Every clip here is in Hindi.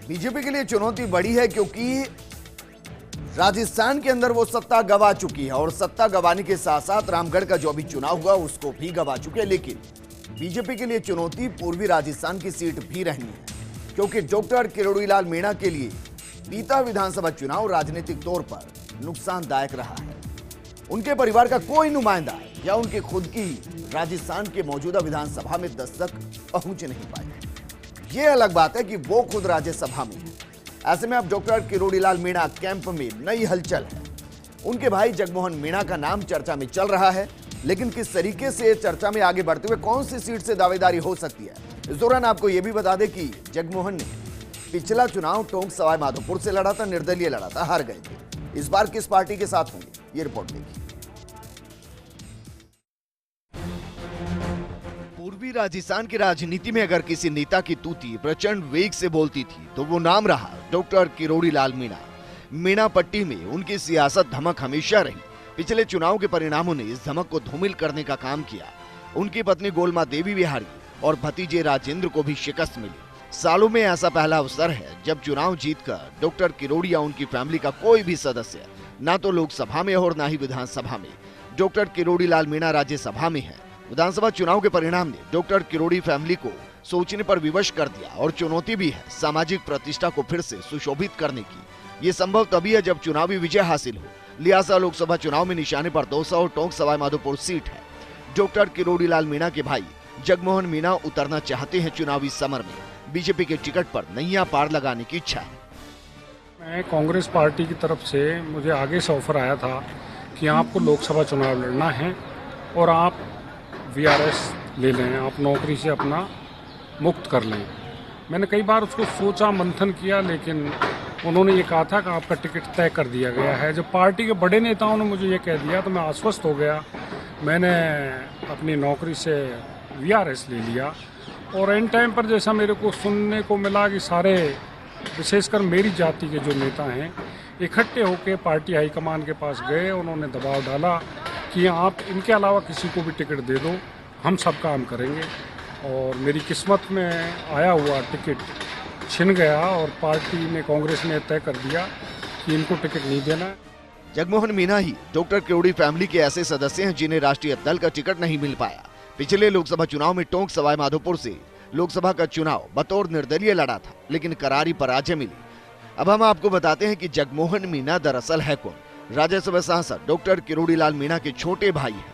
बीजेपी के लिए चुनौती बड़ी है क्योंकि राजस्थान के अंदर वो सत्ता गंवा चुकी है और सत्ता गंवाने के साथ साथ रामगढ़ का जो अभी चुनाव हुआ उसको भी गंवा चुके हैं। लेकिन बीजेपी के लिए चुनौती पूर्वी राजस्थान की सीट भी रहनी है क्योंकि डॉक्टर किरोड़ीलाल मीणा के लिए बीता विधानसभा चुनाव राजनीतिक तौर पर नुकसानदायक रहा है। उनके परिवार का कोई नुमाइंदा या उनकी खुद की राजस्थान के मौजूदा विधानसभा में दस्तक पहुंच नहीं पाई। यह अलग बात है कि वो खुद राज्यसभा में है। ऐसे में अब डॉक्टर किरोड़ीलाल मीणा कैंप में नई हलचल है। उनके भाई जगमोहन मीणा का नाम चर्चा में चल रहा है, लेकिन किस तरीके से चर्चा में आगे बढ़ते हुए कौन सी सीट से दावेदारी हो सकती है। इस दौरान आपको यह भी बता दें कि जगमोहन ने पिछला चुनाव टोंक सवाई माधोपुर से लड़ा था, निर्दलीय लड़ा था, हार गए थे। इस बार किस पार्टी के साथ होंगे, ये रिपोर्ट देखिए। पूर्वी राजस्थान की राजनीति में अगर किसी नेता की तूती प्रचंड वेग से बोलती थी तो वो नाम रहा डॉक्टर किरोड़ीलाल मीणा। मीणा पट्टी में उनकी सियासत धमक हमेशा रही। पिछले चुनाव के परिणामों ने इस धमक को धूमिल करने का काम किया। उनकी पत्नी गोलमा देवी भी हारी और भतीजे राजेंद्र को भी शिकस्त मिली। सालों में ऐसा पहला अवसर है जब चुनाव जीतकर डॉक्टर किरोड़ी या उनकी फैमिली का कोई भी सदस्य ना तो लोकसभा में और ना ही विधानसभा में। डॉक्टर किरोड़ीलाल मीणा राज्यसभा में है। विधानसभा चुनाव के परिणाम ने डॉक्टर किरोड़ी फैमिली को सोचने पर विवश कर दिया और चुनौती भी है सामाजिक प्रतिष्ठा को फिर से सुशोभित करने की। ये संभव तभी है जब चुनावी विजय हासिल हो। लियासा लोकसभा चुनाव में निशाने पर 200 और टोंक सवाई माधोपुर सीट है। डॉक्टर किरोड़ीलाल मीणा के भाई जगमोहन मीणा उतरना चाहते हैं चुनावी समर में। बीजेपी के टिकट पर नैया पार लगाने की इच्छा है। मैं कांग्रेस पार्टी की तरफ से मुझे आगे से ऑफर आया था कि आपको लोकसभा चुनाव लड़ना है और आप वीआरएस ले लें, आप नौकरी से अपना मुक्त कर लें। मैंने कई बार उसको सोचा, मंथन किया, लेकिन उन्होंने ये कहा था कि आपका टिकट तय कर दिया गया है। जब पार्टी के बड़े नेताओं ने मुझे ये कह दिया तो मैं आश्वस्त हो गया। मैंने अपनी नौकरी से वीआरएस ले लिया और एंड टाइम पर जैसा मेरे को सुनने को मिला कि सारे विशेषकर मेरी जाति के जो नेता हैं इकट्ठे होकर पार्टी हाईकमान के पास गए। उन्होंने दबाव डाला कि आप इनके अलावा किसी को भी टिकट दे दो, हम सब काम करेंगे। और मेरी किस्मत में आया हुआ टिकट छिन गया और पार्टी ने, कांग्रेस ने तय कर दिया कि इनको टिकट नहीं देना है। जगमोहन मीणा ही डॉक्टर किरोड़ी फैमिली के ऐसे सदस्य हैं जिन्हें राष्ट्रीय दल का टिकट नहीं मिल पाया। पिछले लोकसभा चुनाव में टोंक सवाई माधोपुर से लोकसभा का चुनाव बतौर निर्दलीय लड़ा था, लेकिन करारी पराजय मिली। अब हम आपको बताते हैं कि जगमोहन मीणा दरअसल है कौन। राज्यसभा सांसद डॉक्टर किरोड़ीलाल मीणा के छोटे भाई हैं।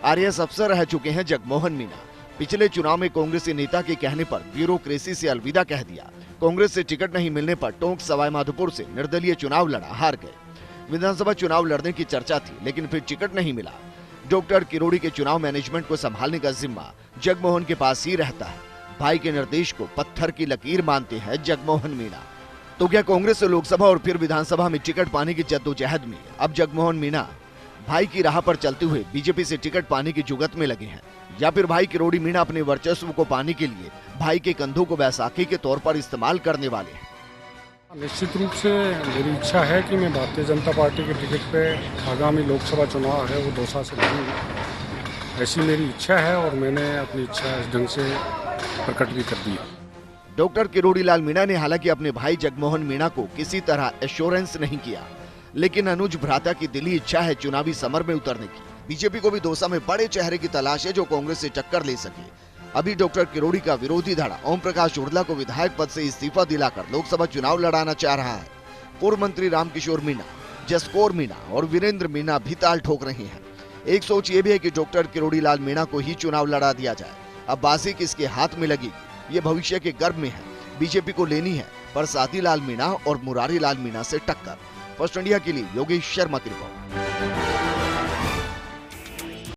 आरएएस अफसर रह चुके हैं जगमोहन मीणा। पिछले चुनाव में कांग्रेसी नेता के कहने पर ब्यूरोक्रेसी से अलविदा कह दिया। कांग्रेस से टिकट नहीं मिलने पर टोंक सवाई माधोपुर से निर्दलीय चुनाव लड़ा, हार गए। विधानसभा चुनाव लड़ने की चर्चा थी, लेकिन फिर टिकट नहीं मिला। डॉक्टर किरोड़ी के चुनाव मैनेजमेंट को संभालने का जिम्मा जगमोहन के पास ही रहता है। भाई के निर्देश को पत्थर की लकीर मानते हैं जगमोहन मीणा। तो क्या कांग्रेस से लोकसभा और फिर विधानसभा में टिकट पाने की जद्दोजहद में अब जगमोहन मीणा भाई की राह पर चलते हुए बीजेपी से टिकट पाने की जुगत में लगे हैं, या फिर भाई किरोड़ी मीणा अपने वर्चस्व को पाने के लिए भाई के कंधों को बैसाखी के तौर पर इस्तेमाल करने वाले हैं? निश्चित रूप से मेरी इच्छा है कि मैं भारतीय जनता पार्टी के टिकट पे आगामी लोकसभा चुनाव है वो दौसा से लड़ूंगा। ऐसी मेरी इच्छा है और मैंने अपनी इच्छा इस ढंग से प्रकट भी कर दी। डॉक्टर किरोड़ीलाल मीणा ने हालांकि अपने भाई जगमोहन मीणा को किसी तरह एश्योरेंस नहीं किया, लेकिन अनुज भ्राता की दिली इच्छा है चुनावी समर में उतरने की। बीजेपी को भी दौसा में बड़े चेहरे की तलाश है जो कांग्रेस से टक्कर ले सके। अभी डॉक्टर किरोड़ी का विरोधी धड़ा ओम प्रकाश उर्ला को विधायक पद से इस्तीफा दिलाकर लोकसभा चुनाव लड़ाना चाह रहा है। पूर्व मंत्री रामकिशोर मीणा, जसकौर मीणा और वीरेंद्र मीणा भी ताल ठोक रहे हैं। एक सोच ये भी है कि डॉक्टर किरोड़ीलाल मीणा को ही चुनाव लड़ा दिया जाए। अब बाजी किसके हाथ में लगेगी ये भविष्य के गर्भ में है। बीजेपी को लेनी है परसादी लाल मीणा और मुरारी लाल मीणा से टक्कर। फर्स्ट इंडिया के लिए योगेश शर्मा की रिपोर्ट।